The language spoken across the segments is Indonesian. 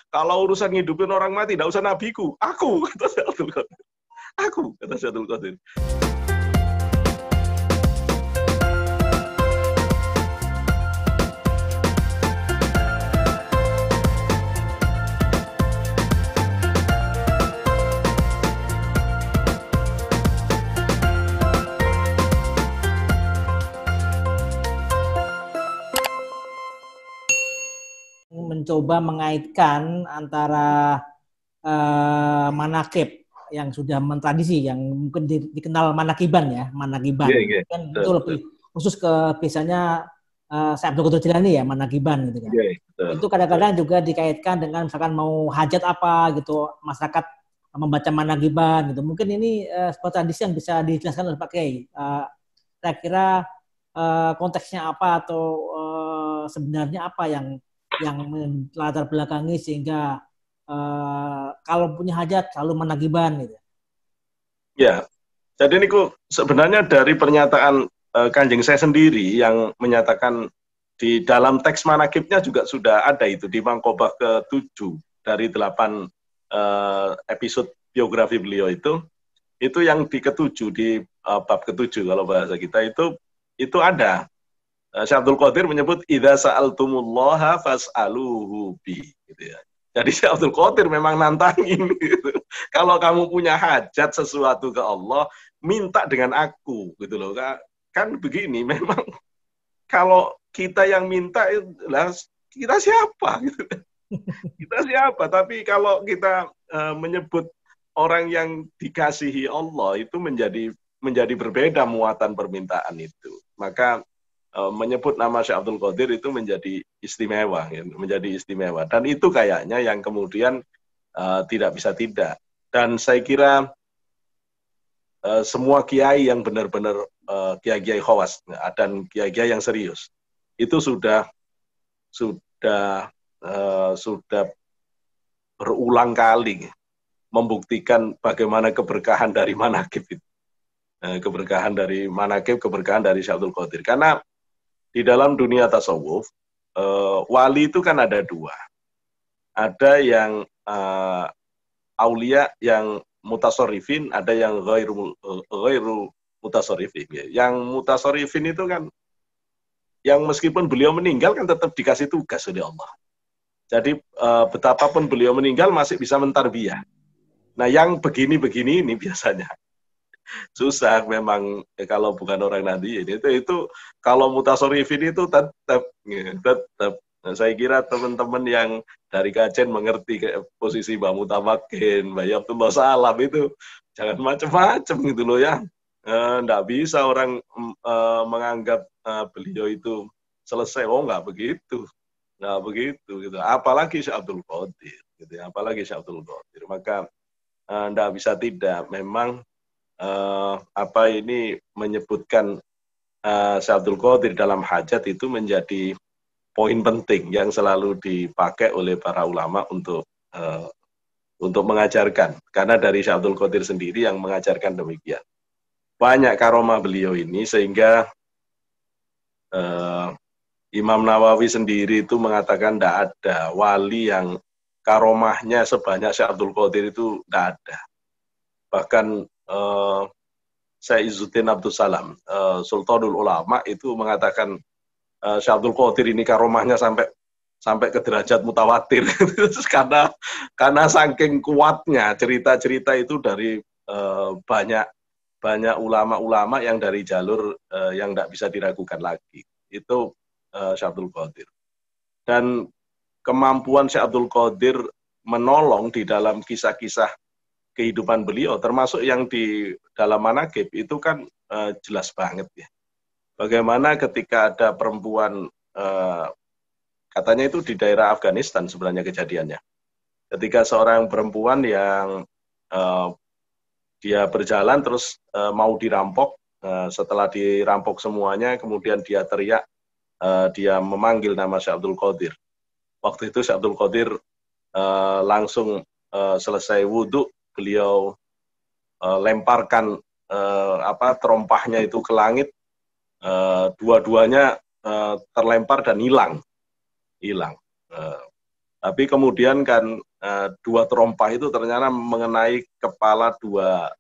Kalau urusan ngidupin orang mati, tidak usah nabiku. Aku, kata Syekh Abdul Qadir. Aku, kata Syekh Abdul Qadir. Mencoba mengaitkan antara manakib yang sudah mentradisi, yang mungkin dikenal manakiban ya, manakiban. Kan itu lebih khusus ke biasanya Syekh Abdul Qadir Jilani ya, manakiban gitu kan. Itu kadang-kadang juga dikaitkan dengan misalkan mau hajat apa gitu, masyarakat membaca manakiban gitu. Mungkin ini sebuah tradisi yang bisa dijelaskan oleh Pak Kiai. Saya kira konteksnya apa atau sebenarnya apa yang latar belakangi sehingga kalau punya hajat selalu menagiban gitu. Ya, jadi ini sebenarnya dari pernyataan Kanjeng saya sendiri yang menyatakan di dalam teks manakibnya juga sudah ada itu di Mangkobah ke-7 dari 8 episode biografi beliau itu yang di ke-7 di bab ke-7 kalau bahasa kita itu ada. Syekh Abdul Qadir menyebut idza sa'altumullaha fas'aluhu bi gitu ya. Jadi Syekh Abdul Qadir memang nantangin gitu. Kalau kamu punya hajat sesuatu ke Allah, minta dengan aku gitu loh. Kan begini, memang kalau kita yang minta lah kita siapa gitu. Kita siapa? Tapi kalau kita menyebut orang yang dikasihi Allah itu menjadi berbeda muatan permintaan itu. Maka menyebut nama Syekh Abdul Qadir itu menjadi istimewa, ya, menjadi istimewa. Dan itu kayaknya yang kemudian tidak bisa tidak. Dan saya kira semua kiai yang benar-benar kiai-kiai khawas dan kiai-kiai yang serius itu sudah berulang kali membuktikan bagaimana keberkahan dari manakib itu. Keberkahan dari manakib, keberkahan dari Syekh Abdul Qadir. Karena di dalam dunia tasawuf, wali itu kan ada dua. Ada yang aulia yang mutasorifin, ada yang ghairu mutasorifin. Yang mutasorifin itu kan, yang meskipun beliau meninggal kan tetap dikasih tugas oleh Allah. Jadi betapapun beliau meninggal masih bisa mentarbiyah. Nah yang begini-begini ini biasanya susah memang kalau bukan orang nanti itu kalau mutasorifin itu tetap. Nah, saya kira teman-teman yang dari Kajen mengerti posisi Mbak Mutamakin, Mbak Abdullah Salam itu jangan macam-macam gitu loh ya. Nggak bisa orang menganggap beliau itu selesai. Oh nggak begitu gitu. Apalagi Syekh Abdul Qadir gitu ya. Apalagi Syekh Abdul Qadir. Maka nggak bisa tidak memang ini menyebutkan Syekh Abdul Qadir dalam hajat itu menjadi poin penting yang selalu dipakai oleh para ulama untuk mengajarkan. Karena dari Syekh Abdul Qadir sendiri yang mengajarkan demikian. Banyak karomah beliau ini sehingga Imam Nawawi sendiri itu mengatakan tidak ada wali yang karomahnya sebanyak Syekh Abdul Qadir itu tidak ada. Bahkan Syekh Izzuddin Abdul Salam, Sultanul Ulama itu mengatakan Syekh Abdul Qadir ini karomahnya sampai ke derajat mutawatir karena saking kuatnya cerita-cerita itu dari banyak ulama-ulama yang dari jalur yang tidak bisa diragukan lagi. Itu Syekh Abdul Qadir. Dan kemampuan Syekh Abdul Qadir menolong di dalam kisah-kisah kehidupan beliau, termasuk yang di dalam manakib itu kan jelas banget ya. Bagaimana ketika ada perempuan, katanya itu di daerah Afghanistan sebenarnya kejadiannya. Ketika seorang perempuan yang dia berjalan terus mau dirampok, setelah dirampok semuanya, kemudian dia teriak, dia memanggil nama Syekh Abdul Qadir. Waktu itu Syekh Abdul Qadir langsung selesai wudhu, beliau lemparkan terompahnya itu ke langit. Dua-duanya terlempar dan hilang. Tapi kemudian kan dua terompah itu ternyata mengenai kepala dua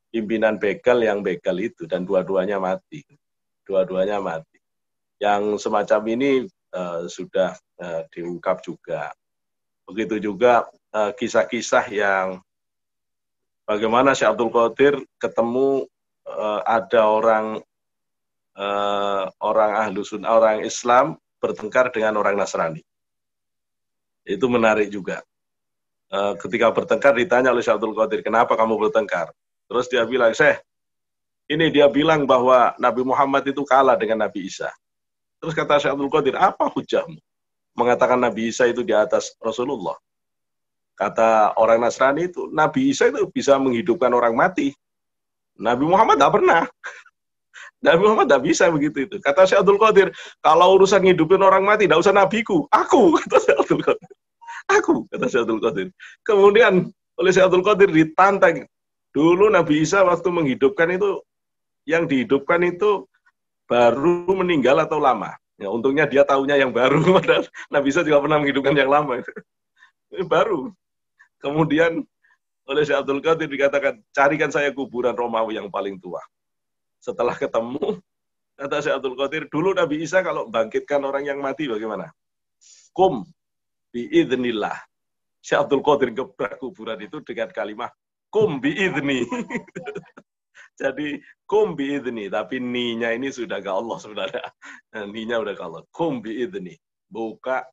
pimpinan begal yang begal itu, dan dua-duanya mati. Dua-duanya mati. Yang semacam ini sudah diungkap juga. Begitu juga kisah-kisah yang bagaimana Syekh Abdul Qadir ketemu ada orang ahlu sunnah, orang Islam bertengkar dengan orang Nasrani. Itu menarik juga. Ketika bertengkar ditanya oleh Syekh Abdul Qadir, kenapa kamu bertengkar? Terus dia bilang, Syekh, ini dia bilang bahwa Nabi Muhammad itu kalah dengan Nabi Isa. Terus kata Syekh Abdul Qadir, apa hujahmu mengatakan Nabi Isa itu di atas Rasulullah? Kata orang Nasrani itu, Nabi Isa itu bisa menghidupkan orang mati. Nabi Muhammad tidak pernah. Nabi Muhammad tidak bisa begitu itu. Kata Syekh Abdul Qadir, kalau urusan ngidupin orang mati, tidak usah nabiku. Aku, kata Syekh Abdul Qadir. Aku, kata Syekh Abdul Qadir. Kemudian oleh Syekh Abdul Qadir ditantang. Dulu Nabi Isa waktu menghidupkan itu, yang dihidupkan itu baru meninggal atau lama. Ya, untungnya dia tahunya yang baru. Nabi Isa juga pernah menghidupkan yang lama. Baru. Kemudian oleh Syekh Abdul Qadir dikatakan, carikan saya kuburan Romawi yang paling tua. Setelah ketemu, kata Syekh Abdul Qadir, dulu Nabi Isa kalau bangkitkan orang yang mati bagaimana? Kum biidznillah. Syekh Abdul Qadir gebrak kuburan itu dengan kalimat kum biidzni. Jadi kum biidzni, tapi ni-nya ini sudah ke Allah sebenarnya. Ni-nya udah ke Allah. Kum biidzni. Buka,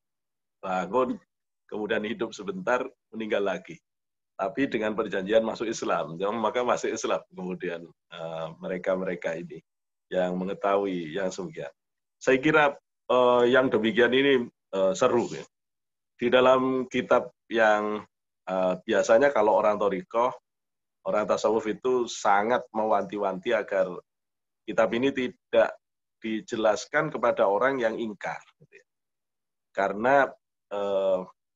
bangun, kemudian hidup sebentar, meninggal lagi. Tapi dengan perjanjian masuk Islam, maka masuk Islam kemudian mereka-mereka ini yang mengetahui yang sebagian. Saya kira yang demikian ini seru ya. Di dalam kitab yang biasanya kalau orang thariqah, orang tasawuf itu sangat mewanti-wanti agar kitab ini tidak dijelaskan kepada orang yang ingkar. Gitu ya. Karena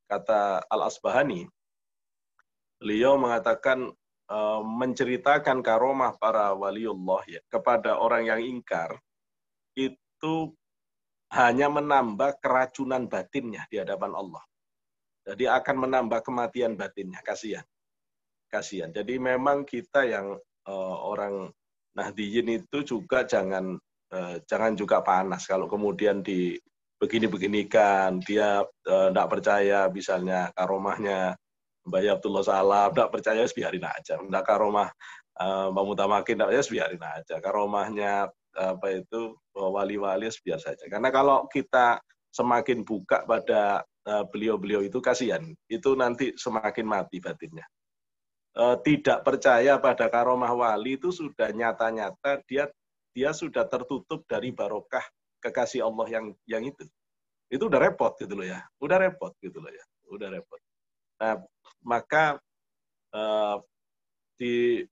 kata Al-Asbahani, beliau mengatakan menceritakan karomah para waliullah ya, kepada orang yang ingkar itu hanya menambah keracunan batinnya di hadapan Allah. Jadi akan menambah kematian batinnya, kasihan. Kasihan. Jadi memang kita yang orang Nahdiyin itu juga jangan juga panas kalau kemudian di begini-beginikan, dia tidak percaya misalnya karomahnya Mbak Abdullah Salam, tidak percaya, biarin aja. Tidak karomah Mbak Mutamakin, tidak biarin aja. Karomahnya wali-wali biar saja. Karena kalau kita semakin buka pada beliau-beliau itu, kasihan. Itu nanti semakin mati batinnya. Tidak percaya pada karomah wali itu sudah nyata-nyata dia sudah tertutup dari barokah kekasih Allah yang itu. Itu udah repot gitu loh ya. Udah repot gitu loh ya. Udah repot. Nah, maka di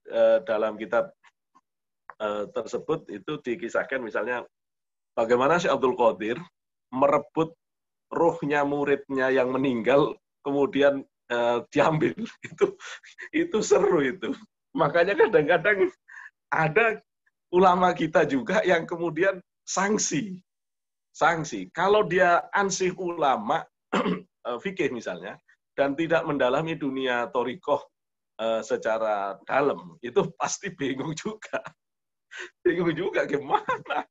dalam kitab tersebut itu dikisahkan misalnya bagaimana Syekh Abdul Qadir merebut ruhnya muridnya yang meninggal kemudian diambil. Itu seru itu. Makanya kadang-kadang ada ulama kita juga yang kemudian sanksi. Kalau dia ansih ulama fikih misalnya, dan tidak mendalami dunia thariqah secara dalam, itu pasti bingung juga. Bingung juga gimana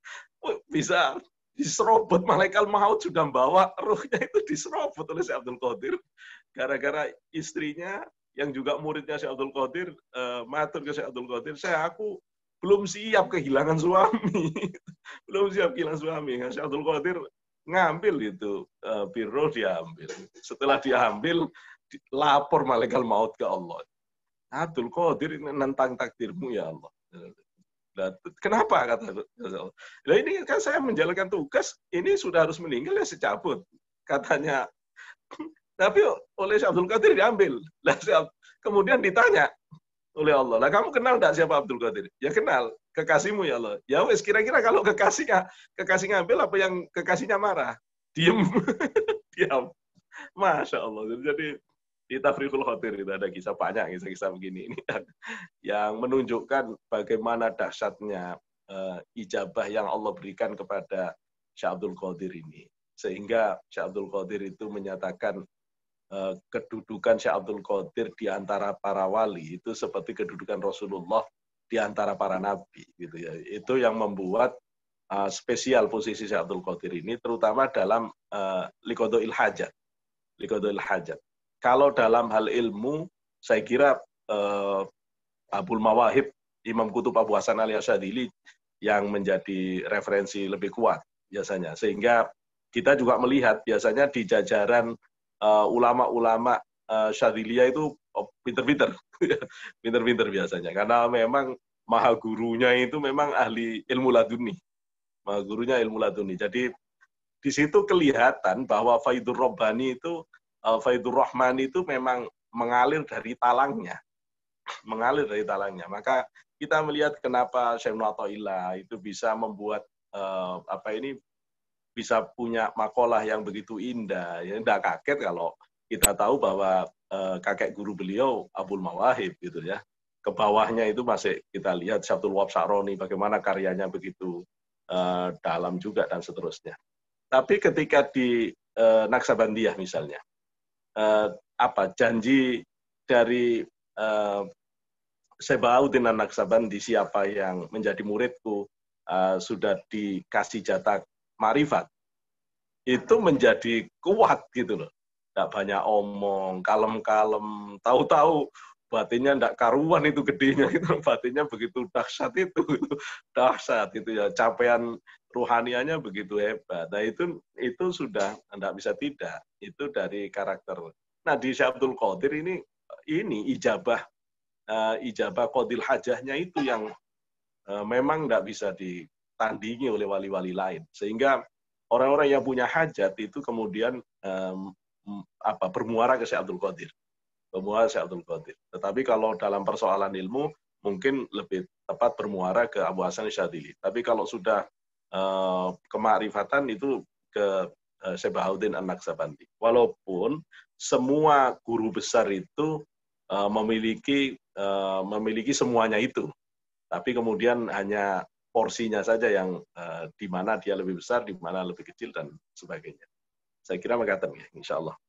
bisa diserobot, malaikat maut sudah bawa ruhnya itu diserobot oleh Syekh Abdul Qadir gara-gara istrinya yang juga muridnya Syekh Abdul Qadir matur ke Syekh Abdul Qadir, aku belum siap kehilangan suami. Belum siap kehilangan suami. Syekh Abdul Qadir ngambil itu biro, diambil. Setelah diambil, lapor malaikat maut ke Allah. Abdul Qadir nentang takdirmu ya Allah. Nah, kenapa kata Allah? Nah, ini kan saya menjalankan tugas, ini sudah harus meninggal ya secabut. Katanya. Tapi oleh Syekh Abdul Qadir diambil. Nah, kemudian ditanya oleh Allah, lah kamu kenal enggak siapa Abdul Qadir? Ya kenal, kekasihmu ya Allah. Ya wes, kira-kira kalau kekasih ngambil apa yang kekasihnya marah? Diem. Diam. Masya Allah. Jadi di Tafriqul Khatir itu ada kisah banyak, kisah-kisah begini ini yang menunjukkan bagaimana dahsyatnya ijabah yang Allah berikan kepada Syekh Abdul Qadir ini. Sehingga Syekh Abdul Qadir itu menyatakan kedudukan Syekh Abdul Qadir di antara para wali itu seperti kedudukan Rasulullah di antara para nabi gitu ya. Itu yang membuat spesial posisi Syekh Abdul Qadir ini, terutama dalam liqadha'il hajat. Liqadha'il hajat. Kalau dalam hal ilmu, saya kira Abul Mawahib, Imam Qutb Abu Hasan al-Asyadzili yang menjadi referensi lebih kuat biasanya. Sehingga kita juga melihat biasanya di jajaran ulama-ulama Syadziliyah itu pinter-pinter. Pinter-pinter biasanya. Karena memang maha gurunya itu memang ahli ilmu laduni. Maha gurunya ilmu laduni. Jadi di situ kelihatan bahwa Faidur Rabbani itu, Faidur Rahman itu memang mengalir dari talangnya. Mengalir dari talangnya. Maka kita melihat kenapa Syekh Ibnu Athaillah itu bisa membuat bisa punya makalah yang begitu indah. Ya, tidak kaget kalau kita tahu bahwa kakek guru beliau Abul Mawahib gitu ya. Ke bawahnya itu masih kita lihat Syabdul Wahab Sa'roni, bagaimana karyanya begitu dalam juga dan seterusnya. Tapi ketika di Naksabandiyah misalnya, janji dari Syekh Bahauddin An-Naksabandi, siapa yang menjadi muridku sudah dikasih jatah ma'rifat, itu menjadi kuat gitu loh. Tidak banyak omong, kalem-kalem, tahu-tahu batinnya tidak karuan itu gedenya, gitu. Batinnya begitu dahsyat itu dahsyat itu ya, capaian ruhanianya begitu hebat. Nah itu sudah tidak bisa tidak, itu dari karakter. Nah di Syekh Abdul Qadir ini ijabah qadil hajahnya itu yang memang tidak bisa ditandingi oleh wali-wali lain, sehingga orang-orang yang punya hajat itu kemudian bermuara ke Syekh Abdul Qadir. Bermuara Syekh Abdul Qadir. Tetapi kalau dalam persoalan ilmu mungkin lebih tepat bermuara ke Abu Hasan Asyadzili. Tapi kalau sudah kemakrifatan itu ke Syekh Bahauddin An-Naksabandi. Walaupun semua guru besar itu memiliki semuanya itu. Tapi kemudian hanya porsinya saja yang di mana dia lebih besar, di mana lebih kecil dan sebagainya. Saya kira mengatakan ya, insya Allah.